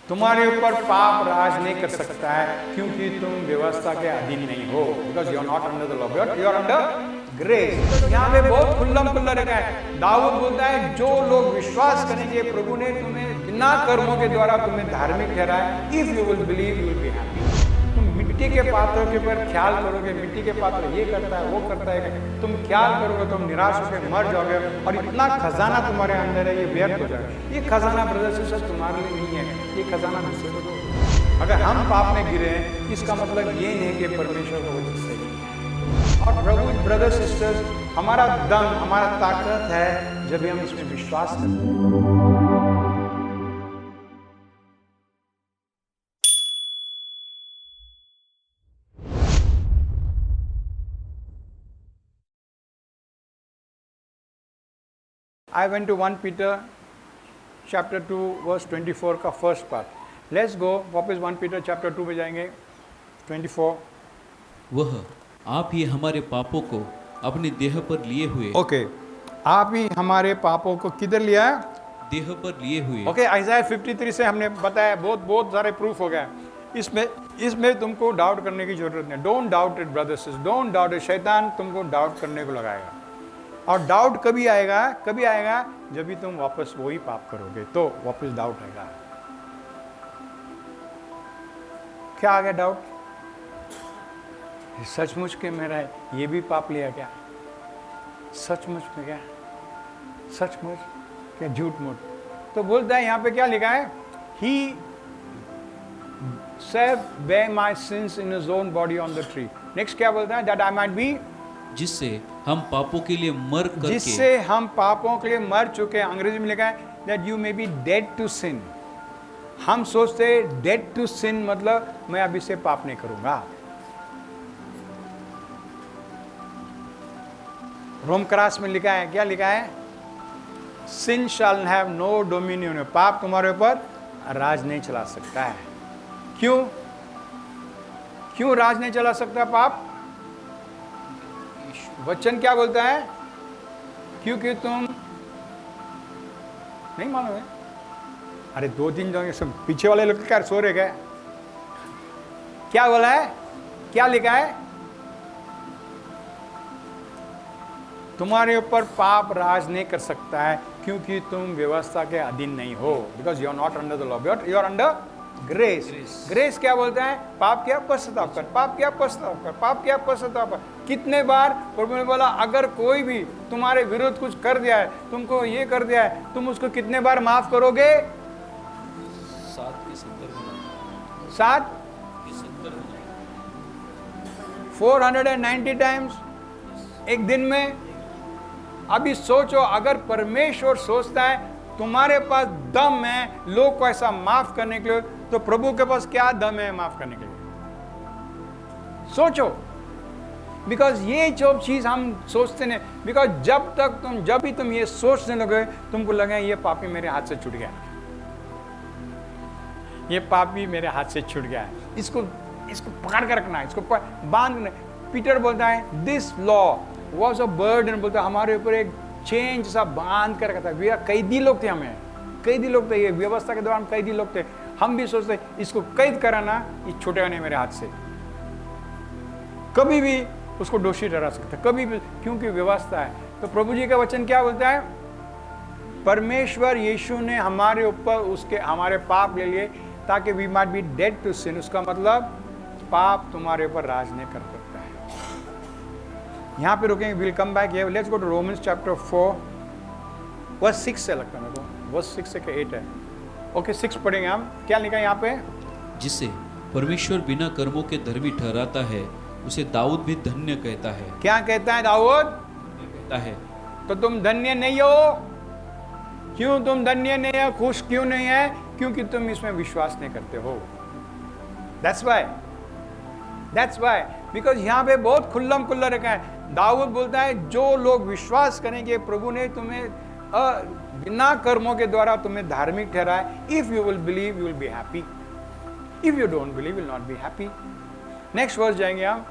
तुम्हारे ऊपर पाप राज नहीं कर सकता है क्योंकि तुम व्यवस्था के अधीन नहीं हो, because you are not under the law, you are under grace. यहाँ पे बहुत खुल्लम खुल्ला रखा है। दाऊद बोलता है जो लोग विश्वास करेंगे प्रभु ने तुम्हें बिना कर्मों के द्वारा तुम्हें धार्मिक ठहराया, if you will believe you will be happy. तुम मिट्टी के पात्रों के ऊपर ख्याल करोगे, मिट्टी के पात्र ये करता है वो करता है, तुम ख्याल करोगे तुम निराश होकर मर जाओगे और इतना खजाना तुम्हारे अंदर है ये व्यर्थ हो जाएगा। ये खजाना ब्रदर सिस्टर तुम्हारे लिए नहीं है, ये खजाना दूसरे को दो। अगर हम पाप में गिरे हैं इसका मतलब ये नहीं कि परमेश्वर को वजह से ही है। और प्रभु ब्रदर सिस्टर्स, हमारा दम, हमारा ताकत है जब हम इसमें विश्वास करते हैं। I went to 1 Peter chapter 2 verse 24 का फर्स्ट पार्ट। लेट्स गो वापस 1 Peter chapter 2 में जाएंगे 24। वह आप ही हमारे पापों को अपने देह पर लिए हुए। ओके, आप ही हमारे पापों को किधर लिया है? देह पर लिए हुए। ओके, आइज़ाया 53 से हमने बताया, बहुत सारे प्रूफ हो गए। इसमें तुमको डाउट करने की जरूरत नहीं। Don't doubt it brothers, don't doubt it. शैतान तुमको डाउट करने को लगाएगा, और डाउट कभी आएगा जब भी तुम वापस वही पाप करोगे तो वापस डाउट आएगा। क्या आ गया डाउट? सचमुच के मेरा ये भी पाप लिया क्या? सचमुच में क्या? सचमुच क्या झूठ मूठ? तो बोलता है यहाँ पे क्या लिखा है? ही save bear my sins in his own body on the tree। Next क्या बोलता है? that I might be, जिससे हम पापों के लिए मर करके, जिससे हम पापों के लिए मर चुके हैं। अंग्रेजी में लिखा है that you may be dead to sin। हम सोचते हैं dead to sin मतलब मैं अभी से पाप नहीं करूंगा। रोम क्रॉस में लिखा है, क्या लिखा है? sin shall have no dominion। पाप तुम्हारे ऊपर राज नहीं चला सकता है। क्यों राज नहीं चला सकता पाप? वचन क्या बोलता है? क्योंकि तुम नहीं मालूम है? अरे 2-3 जन सब पीछे वाले लोग क्या सो रहे क्या? क्या बोला है? क्या लिखा है? तुम्हारे ऊपर पाप राज नहीं कर सकता है क्योंकि तुम व्यवस्था के अधीन नहीं हो, because you are not under the law, you are under grace. Grace क्या बोलता है? पाप क्या? पश्चाताप कर। पाप क्या? पश्चाताप कर। पाप क्या? पश्चाताप कर। कितने बार प्रभु ने बोला अगर कोई भी तुम्हारे विरुद्ध कुछ कर दिया है, तुमको ये कर दिया है, तुम उसको कितने बार माफ करोगे? 7 490 टाइम्स एक दिन में। अभी सोचो, अगर परमेश्वर सोचता है तुम्हारे पास दम है लोग को ऐसा माफ करने के लिए, तो प्रभु के पास क्या दम है माफ करने के लिए? सोचो। बिकॉज ये जो चीज हम सोचते नहीं, बिकॉज जब भी तुम ये सोचने लगे तुमको लगे ये पापी मेरे हाथ से छूट गया, ये पापी मेरे हाथ से छूट गया है, इसको पकड़ कर रखना है, इसको बांध। पीटर बोलता है this law was a burden, बोलता है हमारे ऊपर एक चेन जैसा बांध कर रखा था। कैदी लोग थे, हमें कैदी लोग थे, ये व्यवस्था के दौरान कैदी लोग थे। हम भी सोचते इसको कैद कराना, ये छूटेगा नहीं मेरे हाथ से, कभी भी उसको दोषी ठहरा सकता, कभी भी, क्योंकि व्यवस्था है। तो प्रभु जी का वचन क्या बोलता है? परमेश्वर यीशु ने हमारे ऊपर हमारे पाप ले लिए ताकि we might be dead to sin. उसका मतलब पाप तुम्हारे ऊपर राज नहीं कर सकता है। यहाँ पे रुकेंगे, will come back here. Let's go to Romans chapter 4 verse 6 से, लगता है मेरे को वर्स 6 से 8 है। ओके 6 पढ़ेंगे हम। क्या लिखा है यहाँ पे? जिसे परमेश्वर बिना कर्मों के धर्मी ठहराता है उसे दाऊद भी धन्य कहता है। क्या कहता है दाऊद? कहता है। तो तुम धन्य नहीं हो। क्यों तुम धन्य नहीं हो? खुश क्यों नहीं है? क्योंकि तुम इसमें विश्वास नहीं करते हो। That's why बिकॉज यहाँ पे बहुत खुल्लम खुल्ला रखा है। दाऊद बोलता है जो लोग विश्वास करेंगे प्रभु ने तुम्हें बिना कर्मों के द्वारा तुम्हें धार्मिक ठहराया, if you will believe you will be happy, if you don't believe will not be happy. Next verse जाएंगे हम,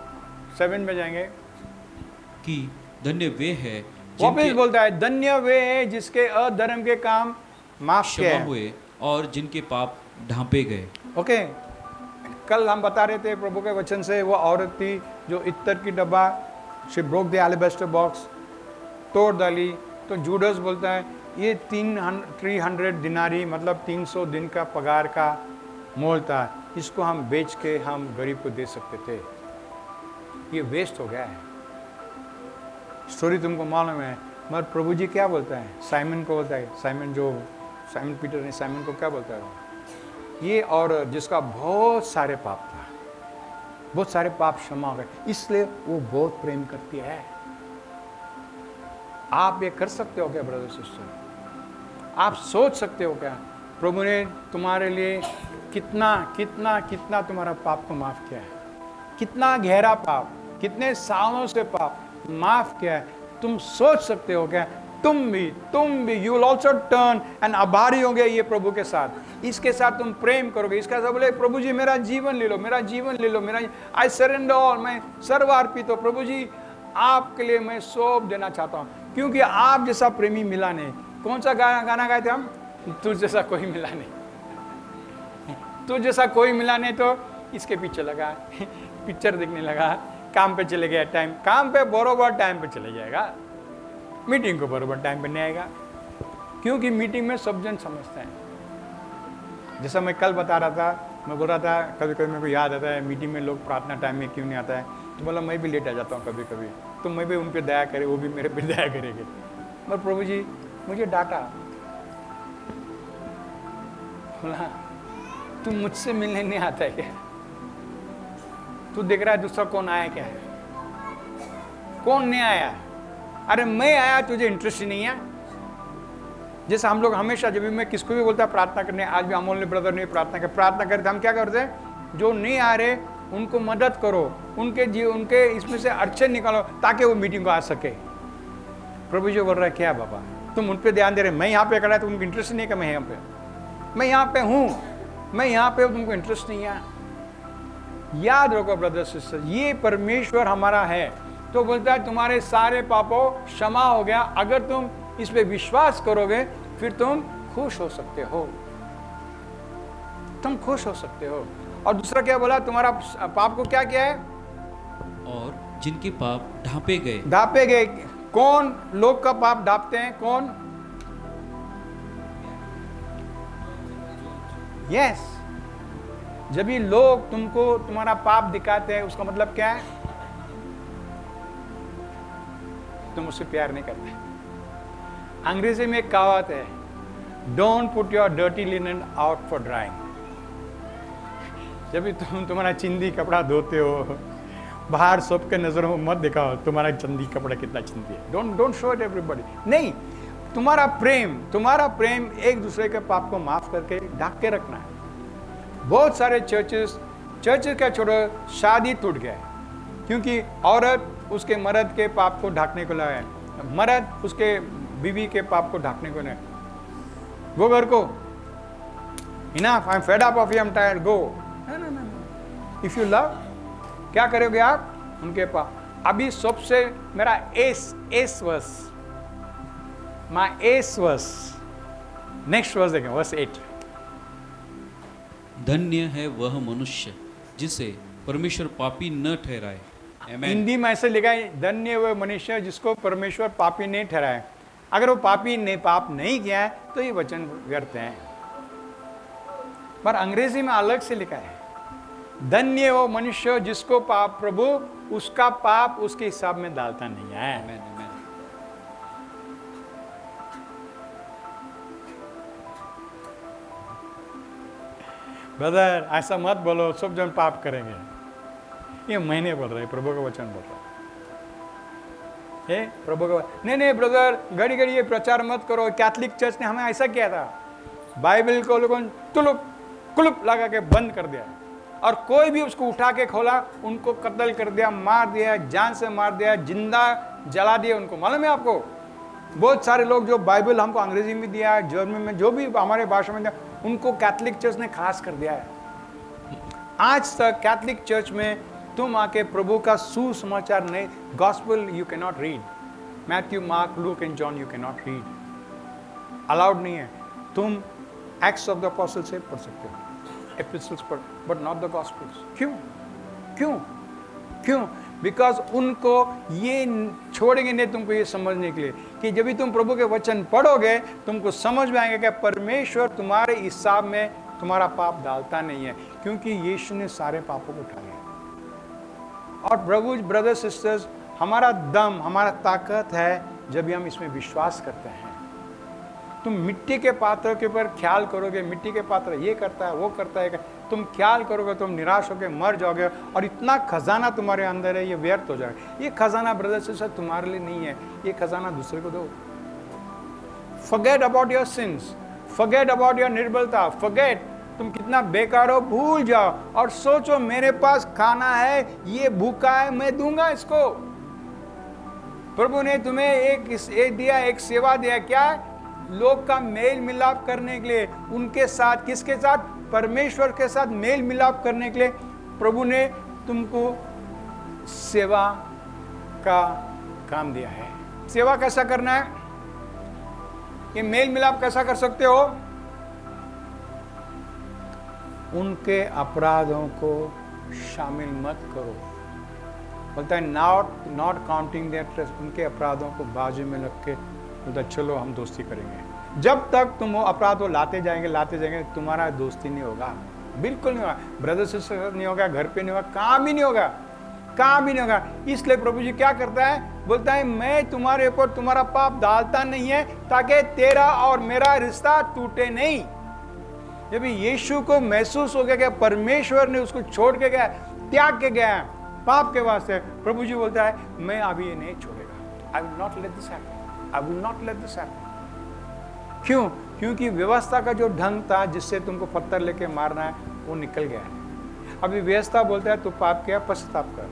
7 में जाएंगे कि धन्य वे है, वापिस बोलता है धन्य वे है जिसके अधर्म के काम माफ किए हुए और जिनके पाप ढांपे गए। ओके, कल हम बता रहे थे प्रभु के वचन से, वो औरत थी जो इत्तर की डब्बा, शी ब्रोक द एलिबेस्टर बॉक्स, तोड़ डाली। तो जूडस बोलता है ये 300 दिनारी मतलब 300 दिन का पगार का मोल था, इसको हम बेच के हम गरीब को दे सकते थे, ये वेस्ट हो गया है। स्टोरी तुमको मालूम है, मगर प्रभु जी क्या बोलता है, साइमन को बोलता है, साइमन पीटर ने साइमन को क्या बोलता है, ये और जिसका बहुत सारे पाप था, बहुत सारे पाप क्षमा हो गए, इसलिए वो बहुत प्रेम करती है। आप ये कर सकते हो क्या ब्रदर सिस्टर? आप सोच सकते हो क्या प्रभु ने तुम्हारे लिए कितना कितना कितना तुम्हारा पाप को माफ किया है, कितना गहरा पाप, कितने सालों से पाप माफ किया है। तुम सोच सकते हो क्या तुम भी you will also turn and आभारी होंगे ये प्रभु के साथ, इसके साथ तुम प्रेम करोगे, इसका सब बोले प्रभु जी मेरा जीवन ले लो, मेरा जीवन ले लो, मेरा आई सरेंडर ऑल, मैं सर्वार्पित हो प्रभु जी, आपके लिए मैं सौंप देना चाहता हूँ, क्योंकि आप जैसा प्रेमी मिला नहीं। कौन सा गाना गाए थे हम, तुझ जैसा कोई मिला नहीं, तुझ जैसा कोई मिला नहीं, तो इसके पीछे लगा पिक्चर देखने लगा, काम पे चले गया, टाइम काम पे बरोबर टाइम पे चले जाएगा, मीटिंग को बरोबर टाइम पे नहीं आएगा, क्योंकि मीटिंग में सब जन समझते हैं। जैसा मैं कल बता रहा था, मैं बोल रहा था कभी कभी मेरे को याद आता है मीटिंग में लोग प्रार्थना टाइम में क्यों नहीं आता है, तो बोला मैं भी लेट आ जाता हूँ कभी कभी, तो मैं भी उन पर दया करे, वो भी मेरे पे दया करेंगे। मगर प्रभु जी मुझे डांटा, बोला तू मुझसे मिलने नहीं आता है क्या, तू देख रहा है दूसरा कौन आया क्या है, कौन नहीं आया, अरे मैं आया, तुझे इंटरेस्ट ही नहीं है। जैसे हम लोग हमेशा जब भी मैं किसको भी बोलता प्रार्थना करने, आज भी अमोल ने ब्रदर ने प्रार्थना करते, हम क्या करते हैं, जो नहीं आ रहे उनको मदद करो, उनके इसमें से अड़चन निकालो ताकि वो मीटिंग को आ सके। प्रभु जी बोल रहा है क्या बाबा तुम उन पे ध्यान दे रहे, मैं यहाँ पे खड़ा है तो उनको इंटरेस्ट नहीं है कि मैं यहाँ पे हूँ, मैं यहाँ पे हूँ, तुमको इंटरेस्ट नहीं है। याद रखो ब्रदर सिस्टर, ये परमेश्वर हमारा है, तो बोलता है तुम्हारे सारे पापों क्षमा हो गया, अगर तुम इस पे विश्वास करोगे फिर तुम खुश हो सकते हो, तुम खुश हो सकते हो। और दूसरा क्या बोला, तुम्हारा पाप को क्या किया है, और जिनके पाप ढांपे गए। कौन लोग का पाप ढांपते हैं, कौन? यस, जब भी लोग तुमको तुम्हारा पाप दिखाते हैं उसका मतलब क्या है, तुम उससे प्यार नहीं करते। अंग्रेजी में एक कहावत है, don't put your dirty linen out for drawing. जब भी तुम्हारा चिंदी कपड़ा धोते हो, बाहर सबके नजरों में मत दिखाओ तुम्हारा चंदी कपड़ा कितना चिंदी है, डोंट शो इट एवरीबॉडी। नहीं, तुम्हारा प्रेम एक दूसरे के पाप को माफ करके ढक के रखना है। बहुत सारे चर्चेस का छोड़ो, शादी टूट गया है क्योंकि औरत उसके मर्द के पाप को ढकने को लगा है, मर्द उसके बीवी के पाप को ढकने को नहीं। वो घर को enough, I am fed up of you, I am tired, go. If you love, क्या करोगे आप उनके पाप। अभी सबसे मेरा एस वर्स, माय एस वर्स, नेक्स्ट वर्स देखें, वर्स 8। धन्य है वह मनुष्य जिसे परमेश्वर पापी न ठहराए। हिंदी में ऐसे लिखा है, धन्य वह मनुष्य जिसको परमेश्वर पापी नहीं ठहराए। अगर वो पापी ने पाप नहीं किया है तो ये वचन व्यर्थ है, पर अंग्रेजी में अलग से लिखा है, धन्य वो मनुष्य जिसको पाप प्रभु उसका पाप उसके हिसाब में डालता नहीं है। आमेन, आमेन। ब्रदर ऐसा मत बोलो सब जन पाप करेंगे, ये मैंने बोल रहा है, प्रभु का वचन बोल रहा है, प्रभु का। नहीं ब्रदर, घड़ी घड़ी ये प्रचार मत करो, कैथोलिक चर्च ने हमें ऐसा किया था, बाइबल को लोगों ने तुलुप कुलुप लगा के बंद कर दिया, और कोई भी उसको उठा के खोला उनको कत्ल कर दिया, मार दिया, जान से मार दिया, जिंदा जला दिया उनको। मालूम है आपको, बहुत सारे लोग जो बाइबल हमको अंग्रेजी में दिया, जर्मन में, जो भी हमारे भाषा में दिया, उनको कैथोलिक चर्च ने खास कर दिया है। आज तक कैथोलिक चर्च में तुम आके प्रभु का सुसमाचार नहीं, gospel you can not read, Matthew, mark, look and John you can not read, allowed नहीं है। तुम एक्ट्स ऑफ द अपोस्टल से पढ़ सकते हो, एपिसल्स पढ़, बट नॉट द गॉस्पेल्स। क्यों क्यों क्यों? बिकॉज उनको ये छोड़ेंगे नहीं तुमको ये समझने के लिए कि जब भी तुम प्रभु के वचन पढ़ोगे तुमको समझ में आएगा कि परमेश्वर तुम्हारे हिसाब में तुम्हारा पाप डालता नहीं है, क्योंकि यीशु ने सारे पापों को उठा लिया। और प्रभु ब्रदर्स सिस्टर्स, हमारा दम, हमारा ताकत है जब भी हम इसमें विश्वास करते हैं। तुम मिट्टी के पात्र के ऊपर ख्याल करोगे, मिट्टी के पात्र ये करता है वो करता है, तुम ख्याल करोगे, तुम निराश होकर मर जाओगे, और इतना खजाना तुम्हारे अंदर है ये व्यर्थ हो जाएगा। ये खजाना ब्रदर सिस्टर तुम्हारे लिए नहीं है, ये खजाना दूसरे को दो। Forget about your sins, forget about your निर्बलता, फॉरगेट तुम कितना बेकार हो, भूल जाओ और सोचो मेरे पास खाना है, ये भूखा है, मैं दूंगा इसको। प्रभु ने तुम्हें एक दिया, एक सेवा दिया, क्या? लोग का मेल मिलाप करने के लिए, उनके साथ, किसके साथ? परमेश्वर के साथ मेल मिलाप करने के लिए प्रभु ने तुमको सेवा का काम दिया है। सेवा कैसा करना है? ये मेल मिलाप कैसा कर सकते हो? उनके अपराधों को शामिल मत करो। बोलता है नॉट काउंटिंग देयर ट्रेस, उनके अपराधों को बाजू में रख के बोलता चलो हम दोस्ती करेंगे। जब तक तुम वो अपराध को लाते जाएंगे तुम्हारा दोस्ती नहीं होगा, बिल्कुल नहीं होगा। ब्रदर सिस्टर नहीं होगा, घर पे नहीं होगा, काम ही नहीं होगा, काम ही नहीं होगा। इसलिए प्रभु जी क्या करता है? बोलता है मैं तुम्हारे ऊपर तुम्हारा पाप डालता नहीं है ताकि तेरा और मेरा रिश्ता टूटे नहीं। जब यीशु को महसूस हो गया कि परमेश्वर ने उसको छोड़ के गया, त्याग के गया पाप के वास्ते, प्रभु जी बोलता है मैं अभी ये नहीं छोड़ेगा। I will not let this happen, I will not let this happen. क्यों? क्योंकि व्यवस्था का जो ढंग था जिससे तुमको पत्थर लेके मारना है वो निकल गया है। अभी व्यवस्था बोलता है तू पाप किया, पश्चाताप कर,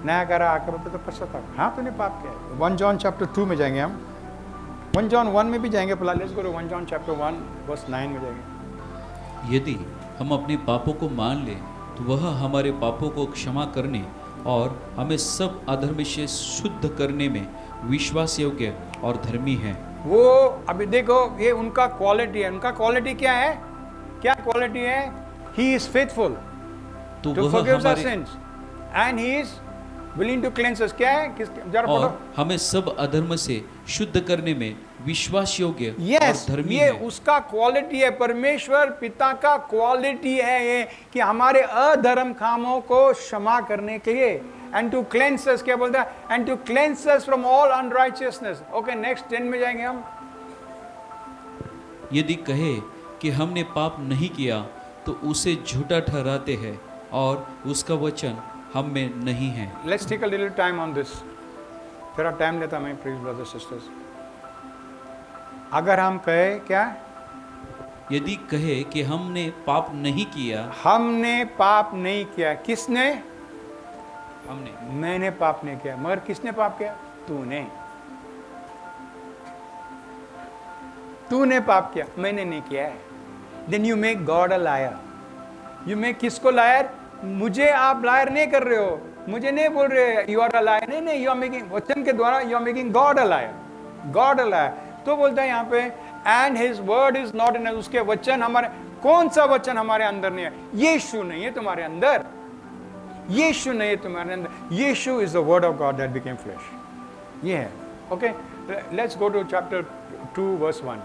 नया करा आकर बोलते तो पश्चाताप। हाँ तूने पाप किया। 1 जॉन चैप्टर 2 में जाएंगे हम, 1 जॉन 1 में भी जाएंगे, let's go to 1 John chapter 1 verse 9 में जाएंगे। यदि हम अपने पापों को मान लें तो वह हमारे पापों को क्षमा करने और हमें सब अधर्म से शुद्ध करने में विश्वास योग्य और धर्मी है। वो अभी देखो ये उनका क्वालिटी है। उनका क्वालिटी क्या है? क्या क्वालिटी है? He is faithful to forgive our sins and he is willing to cleanse us. क्या है? जरा पढ़ो। और हमें सब अधर्म से शुद्ध करने में विश्वास योग्य और धर्मी ये है। उसका क्वालिटी है, परमेश्वर पिता का क्वालिटी है ये कि हमारे अधर्म कामों को क्षमा करने के लिए, and to cleanse us, क्या बोलता है? and to cleanse us from all unrighteousness। Okay next 10 में जाएंगे हम। यदि कहे कि हमने पाप नहीं किया तो उसे झूठा ठहराते हैं और उसका वचन हम में नहीं है। Let's take a little time on this. थोड़ा टाइम लेता मैं प्लीज ब्रदर्स सिस्टर्स। अगर हम कहे क्या? यदि कहे कि हमने पाप नहीं किया, हमने पाप नहीं किया। किसने? हमने। मैंने पाप नहीं किया, मगर किसने पाप किया? तूने। तूने पाप किया, मैंने नहीं किया है। Then you make God a liar. You make किसको लायर? मुझे आप लायर नहीं कर रहे हो, मुझे नहीं बोल रहे यू आर अ लायर, नहीं, यू आर मेकिंग, वचन के द्वारा you are making God a liar, God a liar. तो बोलता है यहाँ पे and his word is not in, उसके वचन हमारे, कौन सा वचन हमारे अंदर नहीं है? यीशु नहीं है तुम्हारे अंदर, यीशु नहीं है तुम्हारे अंदर। Yeshu is the word of God that became flesh. ये है। Okay let's go to chapter 2 verse 1।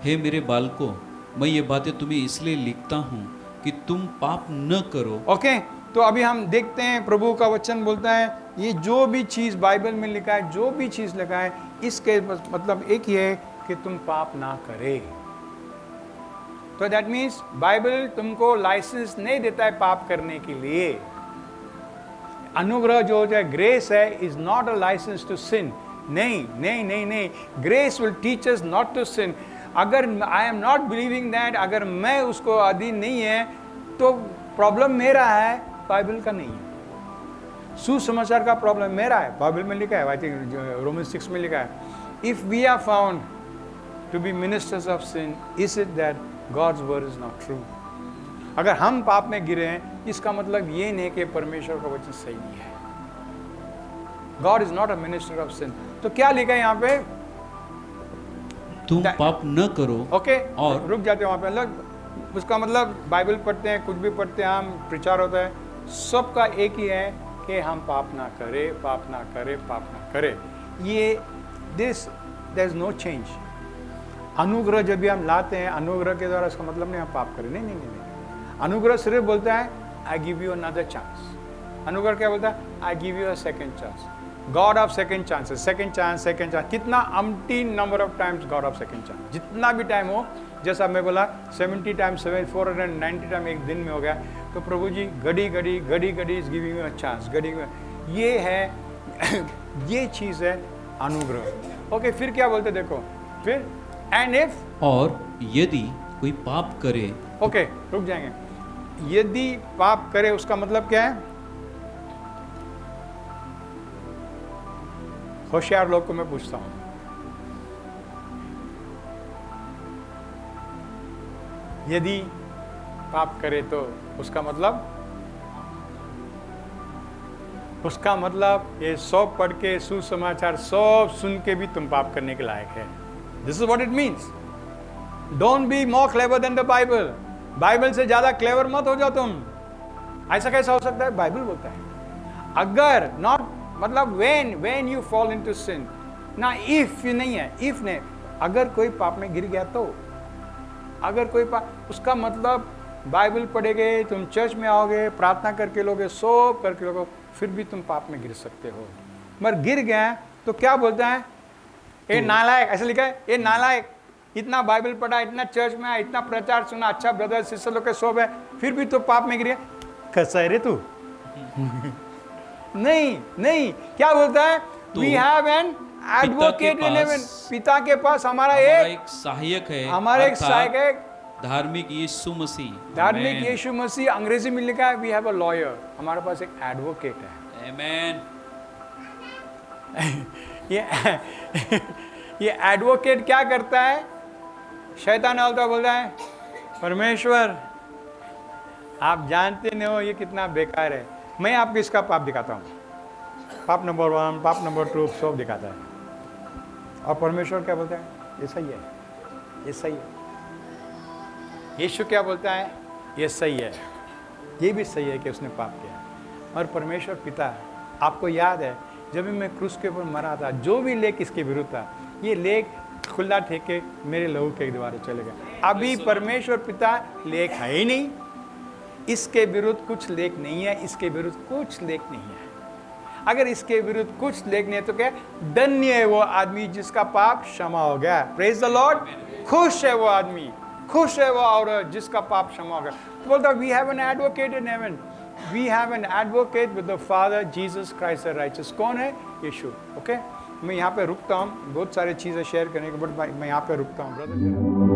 हे मेरे बालकों, मैं ये बातें तुम्हें इसलिए लिखता हूँ कि तुम पाप न करो। ओके तो अभी हम देखते हैं प्रभु का वचन बोलता है ये जो भी चीज़ बाइबल में लिखा है, जो भी चीज़ लिखा है, इसके मतलब एक ही है कि तुम पाप ना करे। तो दैट मीन्स बाइबल तुमको लाइसेंस नहीं देता है पाप करने के लिए। अनुग्रह जो होता है, ग्रेस है, is not a licence to sin. नहीं नहीं नहीं नहीं, grace will teach us not to sin. अगर I am not believing that, अगर मैं उसको अधीन नहीं है तो प्रॉब्लम मेरा है, बाइबल का नहीं है। सुसमाचार का प्रॉब्लम मेरा है, बाइबल में लिखा है, आई थिंक रोमन्स 6 में लिखा है, if we are found to be ministers of sin, is it that God's word is not true. अगर हम पाप में गिरे हैं, इसका मतलब ये नहीं कि परमेश्वर का वचन सही नहीं है। God is not a minister of sin. तो क्या लिखा है यहाँ पे? तुम पाप न करो। ओके और रुक जाते हैं वहां पे। उसका मतलब बाइबल पढ़ते हैं, कुछ भी पढ़ते हैं हम, प्रचार होता है, सबका एक ही है कि हम पाप ना करें, पाप ना करें, पाप ना करें। ये this there is no change. अनुग्रह जब भी हम लाते हैं, अनुग्रह के द्वारा इसका मतलब नहीं हम पाप करें, नहीं नहीं नहीं, नहीं। अनुग्रह सिर्फ बोलता है I give you another chance. अनुग्रह क्या बोलता है? I give you a second chance. God of second chances, second chance, second chance, कितना umpty number of times God of second chance, जितना भी टाइम हो, जैसा मैं बोला 70 टाइम्स 7 490 टाइम एक दिन में हो गया, तो प्रभु जी घड़ी घड़ी घड़ी घड़ी is giving you a chance, घड़ी घड़ी, ये है ये चीज़ है अनुग्रह। ओके, फिर क्या बोलते देखो, फिर एंड इफ, और यदि कोई पाप करे, ओके रुक जाएंगे, यदि पाप करे उसका मतलब क्या है? होशियार लोग को मैं पूछता हूं, यदि पाप करे तो उसका मतलब ये सब पढ़ के सुसमाचार सब सुन के भी तुम पाप करने के लायक है। This is what it means. Don't be more clever than the Bible. Bible से ज्यादा क्लेवर मत हो जाओ तुम। ऐसा कैसा हो सकता है? बाइबल बोलता है अगर नॉट, मतलब व्हेन यू फॉल इनटू सिन ना, इफ नहीं है, इफ ने, अगर कोई पाप में गिर गया तो, अगर कोई पाप, उसका मतलब बाइबल पढ़ेगे, तुम चर्च में आओगे, प्रार्थना करके लोगे, सब करके लोगे, फिर भी तुम पाप में गिर सकते हो। मगर गिर गया तो क्या बोलता है? ए नालायक, ऐसा लिखा है, ए नालायक, इतना बाइबल पढ़ा, इतना चर्च में आया, इतना प्रचार सुना, अच्छा ब्रदर सिस्टर लोग के सब है, फिर भी तो पाप में गिर गया, कैसा है रे तू? नहीं नहीं, क्या बोलता है? We have an advocate in heaven, पिता के पास हमारा एक सहायक है, हमारा एक सहायक है, धार्मिक यीशु मसीह। धार्मिक यीशु मसीह। अंग्रेजी में लिखा है वी हैव अ लॉयर, हमारे पास एक एडवोकेट है। आमेन। ये एडवोकेट क्या करता है? शैतान आता बोलता है परमेश्वर आप जानते नहीं हो ये कितना बेकार है, मैं आपको इसका पाप दिखाता हूँ, पाप नंबर 1, पाप नंबर 2 सब दिखाता है। और परमेश्वर क्या बोलता है? ये सही है, ये सही है। यीशु क्या बोलता है? ये सही है, ये भी सही है कि उसने पाप किया। और परमेश्वर पिता, आपको याद है जब भी मैं क्रूस के ऊपर मरा था, जो भी लेख इसके विरुद्ध था, ये लेख खुला ठेके मेरे लहू के द्वारा चले गए। अभी परमेश्वर पिता लेख है ही नहीं, इसके विरुद्ध कुछ लेख नहीं है, इसके विरुद्ध कुछ लेख नहीं है। अगर इसके विरुद्ध कुछ लेख नहीं है तो क्या? धन्य है वो आदमी जिसका पाप क्षमा हो गया। Praise the Lord. खुश है वो आदमी, खुश है वो औरत जिसका पाप क्षमा हो गया। तो बोलता we have an advocate in heaven, we have an advocate with the father Jesus Christ the righteous. कौन है? यीशु। ओके, मैं यहाँ पे रुकता हूँ, बहुत सारी चीज़ें शेयर करने के, बट मैं यहाँ पे रुकता हूँ ब्रदर।